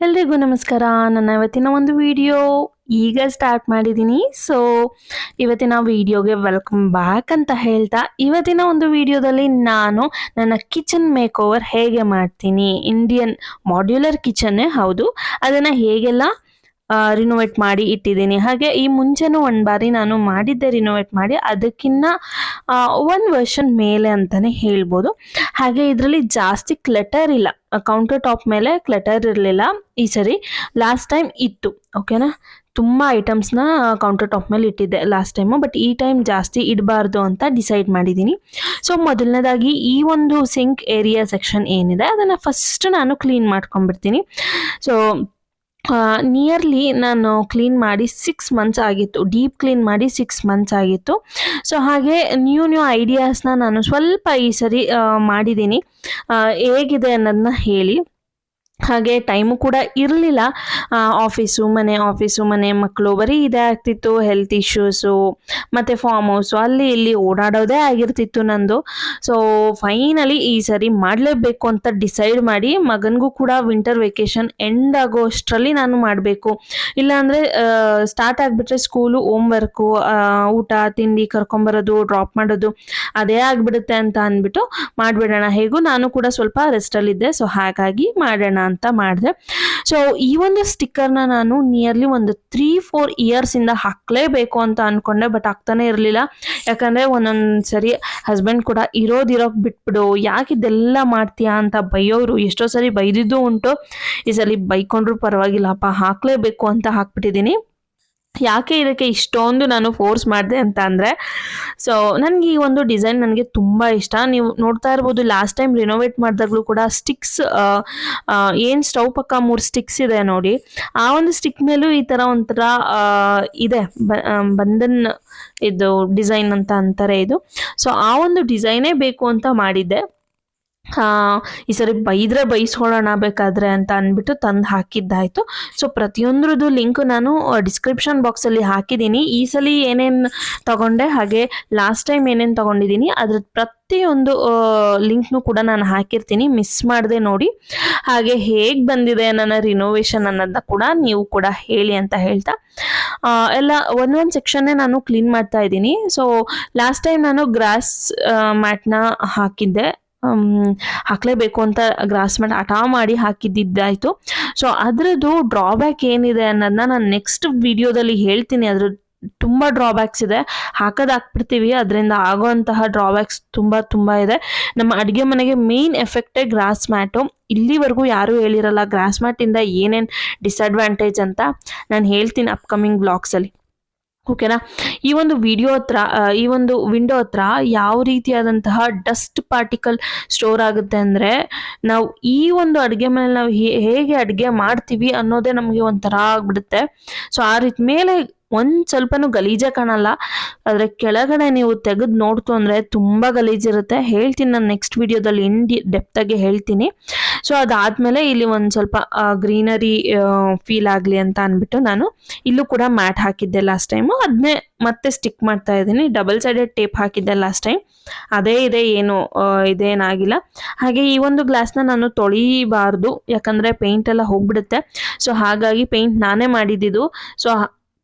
ಎಲ್ರಿಗೂ ನಮಸ್ಕಾರ. ನನ್ನ ಇವತ್ತಿನ ಒಂದು ವಿಡಿಯೋ ಈಗ ಸ್ಟಾರ್ಟ್ ಮಾಡಿದ್ದೀನಿ. ಸೊ ಇವತ್ತಿನ ವಿಡಿಯೋಗೆ ವೆಲ್ಕಮ್ ಬ್ಯಾಕ್ ಅಂತ ಹೇಳ್ತಾ, ಇವತ್ತಿನ ಒಂದು ವಿಡಿಯೋದಲ್ಲಿ ನಾನು ನನ್ನ ಕಿಚನ್ ಮೇಕ್ ಓವರ್ ಹೇಗೆ ಮಾಡ್ತೀನಿ, ಇಂಡಿಯನ್ ಮಾಡ್ಯುಲರ್ ಕಿಚನ್ನೇ ಹೌದು, ಅದನ್ನು ಹೇಗೆಲ್ಲ ರಿನೋವೇಟ್ ಮಾಡಿ ಇಟ್ಟಿದ್ದೀನಿ. ಹಾಗೆ ಈ ಮುಂಚೆನೂ ಒಂದು ಬಾರಿ ನಾನು ಮಾಡಿದ್ದೆ ರಿನೋವೇಟ್ ಮಾಡಿ, ಅದಕ್ಕಿಂತ ಒಂದು ವರ್ಷನ್ ಮೇಲೆ ಅಂತಲೇ ಹೇಳ್ಬೋದು. ಹಾಗೆ ಇದರಲ್ಲಿ ಜಾಸ್ತಿ ಕ್ಲಟರ್ ಇಲ್ಲ, ಕೌಂಟರ್ ಟಾಪ್ ಮೇಲೆ ಕ್ಲಟರ್ ಇರಲಿಲ್ಲ ಈ ಸರಿ. ಲಾಸ್ಟ್ ಟೈಮ್ ಇತ್ತು, ಓಕೆನಾ, ತುಂಬ ಐಟಮ್ಸ್ನ ಕೌಂಟರ್ ಟಾಪ್ ಮೇಲೆ ಇಟ್ಟಿದ್ದೆ ಲಾಸ್ಟ್ ಟೈಮು, ಬಟ್ ಈ ಟೈಮ್ ಜಾಸ್ತಿ ಇಡಬಾರ್ದು ಅಂತ ಡಿಸೈಡ್ ಮಾಡಿದ್ದೀನಿ. ಸೊ ಮೊದಲನೇದಾಗಿ ಈ ಒಂದು ಸಿಂಕ್ ಏರಿಯಾ ಸೆಕ್ಷನ್ ಏನಿದೆ ಅದನ್ನು ಫಸ್ಟ್ ನಾನು ಕ್ಲೀನ್ ಮಾಡ್ಕೊಂಡ್ಬಿಡ್ತೀನಿ. ಸೊ ನಿಯರ್ಲಿ ನಾನು ಕ್ಲೀನ್ ಮಾಡಿ 6 ಮಂತ್ಸ್ ಆಗಿತ್ತು, ಡೀಪ್ ಕ್ಲೀನ್ ಮಾಡಿ 6 ಮಂತ್ಸ್ ಆಗಿತ್ತು. ಸೊ ಹಾಗೆ ನ್ಯೂ ಐಡಿಯಾಸ್ನ ನಾನು ಸ್ವಲ್ಪ ಈ ಸರಿ ಮಾಡಿದ್ದೀನಿ, ಹೇಗಿದೆ ಅನ್ನೋದನ್ನ ಹೇಳಿ. ಹಾಗೆ ಟೈಮು ಕೂಡ ಇರಲಿಲ್ಲ, ಆಫೀಸು ಮನೆ ಮಕ್ಕಳು ಬರೀ ಇದೇ ಆಗ್ತಿತ್ತು, ಹೆಲ್ತ್ ಇಶ್ಯೂಸು ಮತ್ತು ಫಾರ್ಮ್ ಹೌಸು ಅಲ್ಲಿ ಇಲ್ಲಿ ಓಡಾಡೋದೇ ಆಗಿರ್ತಿತ್ತು ನಂದು. ಸೊ ಫೈನಲಿ ಈ ಸರಿ ಮಾಡಲೇಬೇಕು ಅಂತ ಡಿಸೈಡ್ ಮಾಡಿ, ಮಗನಿಗೂ ಕೂಡ ವಿಂಟರ್ ವೆಕೇಷನ್ ಎಂಡ್ ಆಗೋ ಅಷ್ಟರಲ್ಲಿ ನಾನು ಮಾಡಬೇಕು, ಇಲ್ಲಾಂದರೆ ಸ್ಟಾರ್ಟ್ ಆಗಿಬಿಟ್ರೆ ಸ್ಕೂಲು, ಹೋಮ್ವರ್ಕು, ಊಟ ತಿಂಡಿ ಕರ್ಕೊಂಬರೋದು ಡ್ರಾಪ್ ಮಾಡೋದು ಅದೇ ಆಗಿಬಿಡುತ್ತೆ ಅಂತ ಅಂದ್ಬಿಟ್ಟು ಮಾಡಿಬಿಡೋಣ, ಹೇಗೂ ನಾನು ಕೂಡ ಸ್ವಲ್ಪ ರೆಸ್ಟಲ್ಲಿದ್ದೆ. ಸೊ ಹಾಗಾಗಿ ಮಾಡೋಣ ಅಂತ ಮಾಡಿದೆ. ಸೊ ಈ ಒಂದು ಸ್ಟಿಕ್ಕರ್ನ ನಾನು ನಿಯರ್ಲಿ ಒಂದು 3-4 ಇಯರ್ಸಿಂದ ಹಾಕಲೇಬೇಕು ಅಂತ ಅಂದ್ಕೊಂಡೆ, ಬಟ್ ಆಗ್ತಾನೆ ಇರಲಿಲ್ಲ. ಯಾಕಂದರೆ ಒಂದೊಂದು ಸರಿ ಹಸ್ಬೆಂಡ್ ಕೂಡ ಇರೋಕ್ ಬಿಟ್ಬಿಡು, ಯಾಕೆ ಇದೆಲ್ಲ ಮಾಡ್ತೀಯಾ ಅಂತ ಬೈಯೋರು, ಎಷ್ಟೋ ಸರಿ ಬೈದಿದ್ದು ಉಂಟು. ಈ ಸಲ ಬೈಕೊಂಡ್ರು ಪರವಾಗಿಲ್ಲಪ್ಪ, ಹಾಕಲೇಬೇಕು ಅಂತ ಹಾಕ್ಬಿಟ್ಟಿದ್ದೀನಿ. ಯಾಕೆ ಇದಕ್ಕೆ ಇಷ್ಟೊಂದು ನಾನು ಫೋರ್ಸ್ ಮಾಡಿದೆ ಅಂತ ಅಂದರೆ, ಸೊ ನನಗೆ ಈ ಒಂದು ಡಿಸೈನ್ ನನಗೆ ತುಂಬ ಇಷ್ಟ. ನೀವು ನೋಡ್ತಾ ಇರ್ಬೋದು, ಲಾಸ್ಟ್ ಟೈಮ್ ರಿನೋವೇಟ್ ಮಾಡಿದಾಗಲೂ ಕೂಡ ಸ್ಟಿಕ್ಸ್, ಏನು ಸ್ಟವ್ ಪಕ್ಕ 3 ಸ್ಟಿಕ್ಸ್ ಇದೆ ನೋಡಿ, ಆ ಒಂದು ಸ್ಟಿಕ್ ಮೇಲೂ ಈ ಥರ ಒಂಥರ ಇದೆ, ಬಂಧನ್ ಇದು ಡಿಸೈನ್ ಅಂತ ಅಂತಾರೆ ಇದು. ಸೊ ಆ ಒಂದು ಡಿಸೈನೇ ಬೇಕು ಅಂತ ಮಾಡಿದ್ದೆ. ಈ ಸರಿ ಬೈದ್ರೆ ಬೈಸ್ಕೊಳ್ಳೋಣ ಬೇಕಾದ್ರೆ ಅಂತ ಅಂದ್ಬಿಟ್ಟು ತಂದು ಹಾಕಿದ್ದಾಯಿತು. ಸೊ ಪ್ರತಿಯೊಂದ್ರದ್ದು ಲಿಂಕ್ ನಾನು ಡಿಸ್ಕ್ರಿಪ್ಷನ್ ಬಾಕ್ಸಲ್ಲಿ ಹಾಕಿದ್ದೀನಿ. ಈ ಸಲ ಏನೇನು ತಗೊಂಡೆ, ಹಾಗೆ ಲಾಸ್ಟ್ ಟೈಮ್ ಏನೇನು ತೊಗೊಂಡಿದ್ದೀನಿ ಅದ್ರದ್ದು ಪ್ರತಿಯೊಂದು ಲಿಂಕ್ನು ಕೂಡ ನಾನು ಹಾಕಿರ್ತೀನಿ, ಮಿಸ್ ಮಾಡದೆ ನೋಡಿ. ಹಾಗೆ ಹೇಗೆ ಬಂದಿದೆ ನನ್ನ ರಿನೋವೇಷನ್ ಅನ್ನೋದನ್ನ ಕೂಡ ನೀವು ಕೂಡ ಹೇಳಿ ಅಂತ ಹೇಳ್ತಾ, ಎಲ್ಲ ಒಂದೊಂದು ಸೆಕ್ಷನ್ನೇ ನಾನು ಕ್ಲೀನ್ ಮಾಡ್ತಾ ಇದ್ದೀನಿ. ಸೊ ಲಾಸ್ಟ್ ಟೈಮ್ ನಾನು ಗ್ರಾಸ್ ಮ್ಯಾಟ್ನ ಹಾಕಿದ್ದೆ, ಹಾಕಲೇಬೇಕು ಅಂತ ಗ್ರಾಸ್ ಮ್ಯಾಟ್ ಹಠ ಮಾಡಿ ಹಾಕಿದ್ದಾಯಿತು. ಸೊ ಅದರದ್ದು ಡ್ರಾಬ್ಯಾಕ್ ಏನಿದೆ ಅನ್ನೋದನ್ನ ನಾನು ನೆಕ್ಸ್ಟ್ ವಿಡಿಯೋದಲ್ಲಿ ಹೇಳ್ತೀನಿ. ಅದ್ರ ತುಂಬ ಡ್ರಾಬ್ಯಾಕ್ಸ್ ಇದೆ, ಹಾಕ್ಬಿಡ್ತೀವಿ, ಅದರಿಂದ ಆಗೋವಂತಹ ಡ್ರಾಬ್ಯಾಕ್ಸ್ ತುಂಬ ಇದೆ. ನಮ್ಮ ಅಡುಗೆ ಮನೆಗೆ ಮೇನ್ ಎಫೆಕ್ಟೇ ಗ್ರಾಸ್ ಮ್ಯಾಟು. ಇಲ್ಲಿವರೆಗೂ ಯಾರೂ ಹೇಳಿರಲ್ಲ ಗ್ರಾಸ್ ಮ್ಯಾಟಿಂದ ಏನೇನು ಡಿಸಡ್ವಾಂಟೇಜ್ ಅಂತ, ನಾನು ಹೇಳ್ತೀನಿ ಅಪ್ಕಮಿಂಗ್ ಬ್ಲಾಗ್ಸಲ್ಲಿ, ಓಕೆನಾ. ಈ ಒಂದು ಈ ಒಂದು ವಿಂಡೋ ಹತ್ರ ಯಾವ ರೀತಿಯಾದಂತಹ ಡಸ್ಟ್ ಪಾರ್ಟಿಕಲ್ ಸ್ಟೋರ್ ಆಗುತ್ತೆ ಅಂದರೆ, ನಾವು ಈ ಒಂದು ಅಡುಗೆ ಮನೇಲಿ ನಾವು ಹೇಗೆ ಅಡುಗೆ ಮಾಡ್ತೀವಿ ಅನ್ನೋದೇ ನಮಗೆ ಒಂಥರ ಆಗ್ಬಿಡುತ್ತೆ. ಸೊ ಆ ರೀತಿ ಮೇಲೆ ಒಂದು ಸ್ವಲ್ಪನೂ ಗಲೀಜೇ ಕಾಣಲ್ಲ, ಆದರೆ ಕೆಳಗಡೆ ನೀವು ತೆಗೆದು ನೋಡ್ತು ಅಂದರೆ ತುಂಬ ಗಲೀಜಿರುತ್ತೆ. ಹೇಳ್ತೀನಿ ನಾನು ನೆಕ್ಸ್ಟ್ ವಿಡಿಯೋದಲ್ಲಿ ಡೆಪ್ತಾಗಿ ಹೇಳ್ತೀನಿ. ಸೊ ಅದಾದಮೇಲೆ ಇಲ್ಲಿ ಒಂದು ಸ್ವಲ್ಪ ಗ್ರೀನರಿ ಫೀಲ್ ಆಗಲಿ ಅಂತ ಅಂದ್ಬಿಟ್ಟು ನಾನು ಇಲ್ಲೂ ಕೂಡ ಮ್ಯಾಟ್ ಹಾಕಿದ್ದೆ ಲಾಸ್ಟ್ ಟೈಮು, ಅದನ್ನೇ ಮತ್ತೆ ಸ್ಟಿಕ್ ಮಾಡ್ತಾ ಇದ್ದೀನಿ. ಡಬಲ್ ಸೈಡೆಡ್ ಟೇಪ್ ಹಾಕಿದ್ದೆ ಲಾಸ್ಟ್ ಟೈಮ್, ಅದೇ ಇದೆ, ಏನು ಇದೇನಾಗಿಲ್ಲ. ಹಾಗೆ ಈ ಒಂದು ಗ್ಲಾಸ್ನ ನಾನು ತೊಳಿಬಾರ್ದು, ಯಾಕಂದರೆ ಪೇಂಟ್ ಎಲ್ಲ ಹೋಗ್ಬಿಡುತ್ತೆ. ಸೊ ಹಾಗಾಗಿ ಪೇಂಟ್ ನಾನೇ ಮಾಡಿದ್ದು. ಸೊ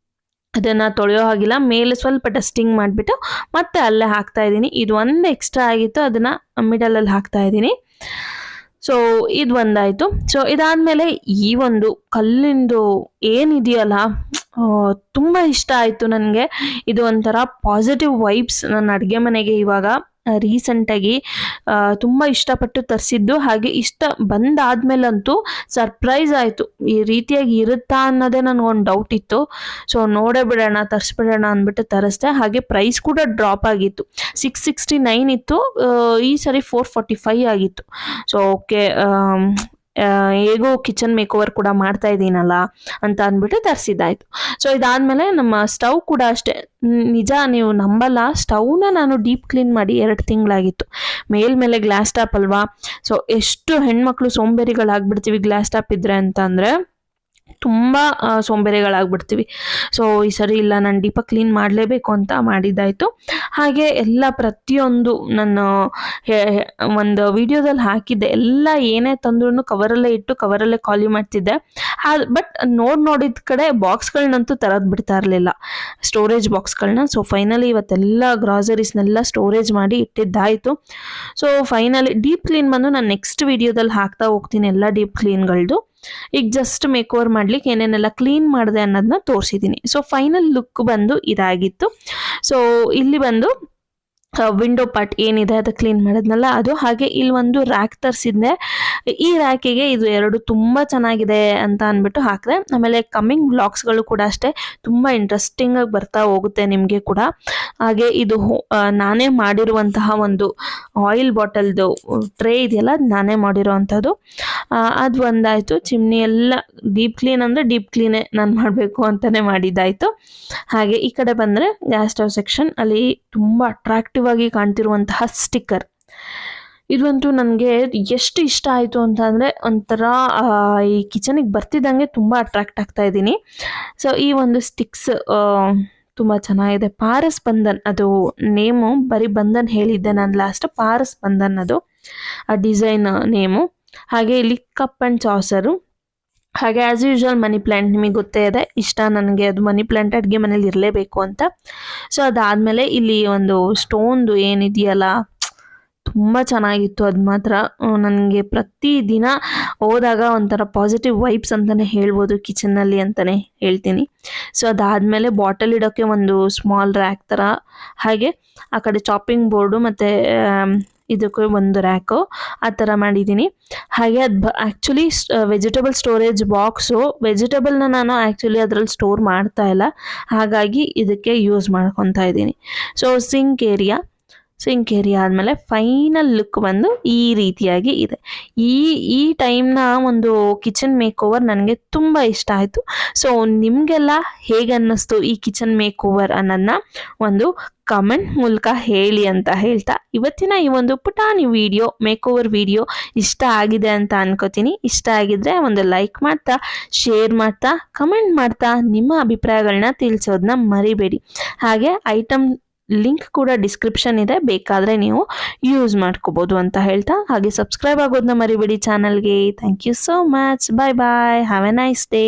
ಅದನ್ನು ತೊಳೆಯೋ ಹಾಗಿಲ್ಲ, ಮೇಲೆ ಸ್ವಲ್ಪ ಡಸ್ಟಿಂಗ್ ಮಾಡಿಬಿಟ್ಟು ಮತ್ತೆ ಅಲ್ಲೇ ಹಾಕ್ತಾ ಇದ್ದೀನಿ. ಇದು ಒಂದು ಎಕ್ಸ್ಟ್ರಾ ಆಗಿತ್ತು, ಅದನ್ನು ಮಿಡಲಲ್ಲಿ ಹಾಕ್ತಾ ಇದ್ದೀನಿ. ಸೊ ಇದು ಒಂದಾಯಿತು. ಸೊ ಇದಾದಮೇಲೆ ಈ ಒಂದು ಕಲ್ಲಿಂದು ಏನಿದೆಯಲ್ಲ, ತುಂಬ ಇಷ್ಟ ಆಯಿತು ನನಗೆ. ಇದು ಒಂಥರ ಪಾಸಿಟಿವ್ ವೈಬ್ಸ್ ನನ್ನ ಅಡುಗೆ ಮನೆಗೆ ಇವಾಗ ರೀಸೆಂಟಾಗಿ ತುಂಬ ಇಷ್ಟಪಟ್ಟು ತರಿಸಿದ್ದು. ಹಾಗೆ ಇಷ್ಟ ಬಂದಾದ್ಮೇಲಂತೂ ಸರ್ಪ್ರೈಸ್ ಆಯಿತು, ಈ ರೀತಿಯಾಗಿ ಇರುತ್ತಾ ಅನ್ನೋದೇ ನನಗೊಂದು ಡೌಟ್ ಇತ್ತು. ಸೊ ನೋಡೇ ಬಿಡೋಣ, ತರಿಸ್ಬಿಡೋಣ ಅಂದ್ಬಿಟ್ಟು ತರಿಸ್ದೆ. ಹಾಗೆ ಪ್ರೈಸ್ ಕೂಡ ಡ್ರಾಪ್ ಆಗಿತ್ತು, 669 ಇತ್ತು, ಈ ಸರಿ 445 ಆಗಿತ್ತು. ಸೊ ಓಕೆ, ಹೇಗೋ ಕಿಚನ್ ಮೇಕ್ ಓವರ್ ಕೂಡ ಮಾಡ್ತಾ ಇದ್ದೀನಲ್ಲ ಅಂತ ಅಂದ್ಬಿಟ್ಟು ತರಿಸಿದ್ದಾಯಿತು. ಸೊ ಇದಾದಮೇಲೆ ನಮ್ಮ ಸ್ಟವ್ ಕೂಡ ಅಷ್ಟೇ, ನಿಜ ನೀವು ನಂಬಲ್ಲ, ಸ್ಟವ್ನ ನಾನು ಡೀಪ್ ಕ್ಲೀನ್ ಮಾಡಿ 2 ತಿಂಗಳಾಗಿತ್ತು. ಮೇಲ್ಮೇಲೆ ಗ್ಲಾಸ್ ಟಾಪ್ ಅಲ್ವಾ, ಸೊ ಎಷ್ಟು ಹೆಣ್ಮಕ್ಳು ಸೋಂಬೇರಿಗಳಾಗ್ಬಿಡ್ತೀವಿ ಗ್ಲಾಸ್ ಟಾಪ್ ಇದ್ರೆ ಅಂತ ಅಂದರೆ, ತುಂಬ ಸೋಂಬೇರಿಗಳಾಗ್ಬಿಡ್ತೀವಿ. ಸೊ ಈ ಸರಿ ಇಲ್ಲ, ನಾನು ಡೀಪಾಗಿ ಕ್ಲೀನ್ ಮಾಡಲೇಬೇಕು ಅಂತ ಮಾಡಿದ್ದಾಯಿತು. ಹಾಗೆ ಎಲ್ಲ ಪ್ರತಿಯೊಂದು ನಾನು ಒಂದು ವಿಡಿಯೋದಲ್ಲಿ ಹಾಕಿದ್ದೆ, ಎಲ್ಲ ಏನೇ ತಂದ್ರೂ ಕವರಲ್ಲೇ ಇಟ್ಟು ಕವರಲ್ಲೇ ಖಾಲಿ ಮಾಡ್ತಿದ್ದೆ. ಬಟ್ ನೋಡಿದ ಕಡೆ ಬಾಕ್ಸ್ಗಳನ್ನಂತೂ ತರೋದು ಬಿಡ್ತಾ ಇರಲಿಲ್ಲ, ಸ್ಟೋರೇಜ್ ಬಾಕ್ಸ್ಗಳನ್ನ. ಸೊ ಫೈನಲಿ ಇವತ್ತೆಲ್ಲ ಗ್ರಾಸರೀಸ್ನೆಲ್ಲ ಸ್ಟೋರೇಜ್ ಮಾಡಿ ಇಟ್ಟಿದ್ದಾಯಿತು. ಸೊ ಫೈನಲಿ ಡೀಪ್ ಕ್ಲೀನ್ ಬಂದು ನಾನು ನೆಕ್ಸ್ಟ್ ವಿಡಿಯೋದಲ್ಲಿ ಹಾಕ್ತಾ ಹೋಗ್ತೀನಿ, ಎಲ್ಲ ಡೀಪ್ ಕ್ಲೀನ್ಗಳದ್ದು. ಈಗ ಜಸ್ಟ್ ಮೇಕ್ ಓವರ್ ಮಾಡ್ಲಿಕ್ಕೆ ಏನೇನೆಲ್ಲ ಕ್ಲೀನ್ ಮಾಡಿದೆ ಅನ್ನೋದನ್ನ ತೋರಿಸಿದ್ದೀನಿ. ಸೊ ಫೈನಲ್ ಲುಕ್ ಬಂದು ಇದಾಗಿತ್ತು. ಸೊ ಇಲ್ಲಿ ಬಂದು ವಿಂಡೋ ಪಾರ್ಟ್ ಏನಿದೆ ಅದು ಕ್ಲೀನ್ ಮಾಡಿದ್ನಲ್ಲ ಅದು. ಹಾಗೆ ಇಲ್ಲಿ ಒಂದು ರ್ಯಾಕ್ ತರಿಸಿದ್ದೆ. ಈ ರ್ಯಾಕಿಗೆ ಇದು ಎರಡು ತುಂಬ ಚೆನ್ನಾಗಿದೆ ಅಂತ ಅಂದ್ಬಿಟ್ಟು ಹಾಕಿದೆ. ಆಮೇಲೆ ಕಮ್ಮಿಂಗ್ ಬ್ಲಾಗ್ಸ್ಗಳು ಕೂಡ ಅಷ್ಟೇ ತುಂಬ ಇಂಟ್ರೆಸ್ಟಿಂಗಾಗಿ ಬರ್ತಾ ಹೋಗುತ್ತೆ ನಿಮಗೆ ಕೂಡ. ಹಾಗೆ ಇದು ನಾನೇ ಮಾಡಿರುವಂತಹ ಒಂದು ಆಯಿಲ್ ಬಾಟಲ್ದು ಟ್ರೇ ಇದೆಯಲ್ಲ, ಅದು ನಾನೇ ಮಾಡಿರೋವಂಥದ್ದು. ಅದು ಒಂದಾಯಿತು. ಚಿಮ್ನಿ ಎಲ್ಲ ಡೀಪ್ ಕ್ಲೀನ್ ಅಂದರೆ ಡೀಪ್ ಕ್ಲೀನೇ ನಾನು ಮಾಡಬೇಕು ಅಂತಲೇ ಮಾಡಿದ್ದಾಯಿತು. ಹಾಗೆ ಈ ಕಡೆ ಬಂದರೆ ಗ್ಯಾಸ್ ಸ್ಟವ್ ಸೆಕ್ಷನ್, ಅಲ್ಲಿ ತುಂಬ ಅಟ್ರಾಕ್ಟಿವ್ ಆಗಿ ಕಾಣ್ತಿರುವಂತಹ ಸ್ಟಿಕ್ಕರ್. ಇದಂತೂ ನನಗೆ ಎಷ್ಟು ಇಷ್ಟ ಆಯಿತು ಅಂತ ಅಂದರೆ ಒಂಥರ ಈ ಕಿಚನಿಗೆ ಬರ್ತಿದ್ದಂಗೆ ತುಂಬ ಅಟ್ರಾಕ್ಟ್ ಆಗ್ತಾ ಇದ್ದೀನಿ. ಸೊ ಈ ಒಂದು ಸ್ಟಿಕ್ಸ್ ತುಂಬ ಚೆನ್ನಾಗಿದೆ. ಪಾರಸ್ ಬಂಧನ್ ಅದು ನೇಮು, ಬರೀ ಬಂಧನ್ ಹೇಳಿದ್ದೆ ನಾನು ಲಾಸ್ಟ್. ಪಾರಸ್ ಬಂಧನ್ ಅದು ಆ ಡಿಸೈನ್ ನೇಮು. ಹಾಗೆ ಇಲ್ಲಿ ಕಪ್ ಆ್ಯಂಡ್ ಸಾಸರು. ಹಾಗೆ ಆ್ಯಸ್ ಯೂಶ್ವಲ್ ಮನಿ ಪ್ಲ್ಯಾಂಟ್, ನಿಮಗೆ ಗೊತ್ತೇ ಇದೆ ಇಷ್ಟ ನನಗೆ, ಅದು ಮನಿ ಪ್ಲ್ಯಾಂಟ್ ಅಡುಗೆ ಮನೇಲಿ ಇರಲೇಬೇಕು ಅಂತ. ಸೊ ಅದಾದಮೇಲೆ ಇಲ್ಲಿ ಒಂದು ಸ್ಟೋನ್ದು ಏನಿದೆಯಲ್ಲ ತುಂಬ ಚೆನ್ನಾಗಿತ್ತು. ಅದು ಮಾತ್ರ ನನಗೆ ಪ್ರತಿದಿನ ಹೋದಾಗ ಒಂಥರ ಪಾಸಿಟಿವ್ ವೈಬ್ಸ್ ಅಂತಲೇ ಹೇಳ್ಬೋದು ಕಿಚನ್ನಲ್ಲಿ ಅಂತಲೇ ಹೇಳ್ತೀನಿ. ಸೊ ಅದಾದಮೇಲೆ ಬಾಟಲ್ ಇಡೋಕ್ಕೆ ಒಂದು ಸ್ಮಾಲ್ ರ್ಯಾಕ್ ಥರ, ಹಾಗೆ ಆ ಕಡೆ ಚಾಪಿಂಗ್ ಬೋರ್ಡು ಮತ್ತು ಇದಕ್ಕೆ ಒಂದು ರ್ಯಾಕು ಆ ಥರ ಮಾಡಿದ್ದೀನಿ. ಹಾಗೆ ಅದು ಆ್ಯಕ್ಚುಲಿ ವೆಜಿಟೇಬಲ್ ಸ್ಟೋರೇಜ್ ಬಾಕ್ಸು. ವೆಜಿಟೇಬಲ್ನ ನಾನು ಆ್ಯಕ್ಚುಲಿ ಅದರಲ್ಲಿ ಸ್ಟೋರ್ ಮಾಡ್ತಾ ಇಲ್ಲ, ಹಾಗಾಗಿ ಇದಕ್ಕೆ ಯೂಸ್ ಮಾಡ್ಕೊತಾ ಇದ್ದೀನಿ. ಸೊ ಸಿಂಕ್ ಏರಿಯಾ ಆದಮೇಲೆ ಫೈನಲ್ ಲುಕ್ ಬಂದು ಈ ರೀತಿಯಾಗಿ ಇದೆ. ಈ ಟೈಮ್ನ ಒಂದು ಕಿಚನ್ ಮೇಕ್ ಓವರ್ ನನಗೆ ತುಂಬ ಇಷ್ಟ ಆಯಿತು. ಸೊ ನಿಮಗೆಲ್ಲ ಹೇಗೆ ಅನ್ನಿಸ್ತು ಈ ಕಿಚನ್ ಮೇಕ್ ಓವರ್ ಅನ್ನೋದನ್ನ ಒಂದು ಕಮೆಂಟ್ ಮೂಲಕ ಹೇಳಿ ಅಂತ ಹೇಳ್ತಾ, ಇವತ್ತಿನ ಈ ಒಂದು ಪುಟಾಣಿ ವಿಡಿಯೋ ಮೇಕ್ ಓವರ್ ವಿಡಿಯೋ ಇಷ್ಟ ಆಗಿದೆ ಅಂತ ಅನ್ಕೋತೀನಿ. ಇಷ್ಟ ಆಗಿದ್ರೆ ಒಂದು ಲೈಕ್ ಮಾಡ್ತಾ, ಶೇರ್ ಮಾಡ್ತಾ, ಕಮೆಂಟ್ ಮಾಡ್ತಾ ನಿಮ್ಮ ಅಭಿಪ್ರಾಯಗಳನ್ನ ತಿಳಿಸೋದನ್ನ ಮರಿಬೇಡಿ. ಹಾಗೆ ಐಟಮ್ ಲಿಂಕ್ ಕೂಡ ಡಿಸ್ಕ್ರಿಪ್ಷನ್ ಇದೆ, ಬೇಕಾದರೆ ನೀವು ಯೂಸ್ ಮಾಡ್ಕೋಬೋದು ಅಂತ ಹೇಳ್ತಾ, ಹಾಗೆ ಸಬ್ಸ್ಕ್ರೈಬ್ ಆಗೋದನ್ನ ಮರಿಬೇಡಿ ಚಾನಲ್ಗೆ. Thank you so much. Bye bye. Have a nice day.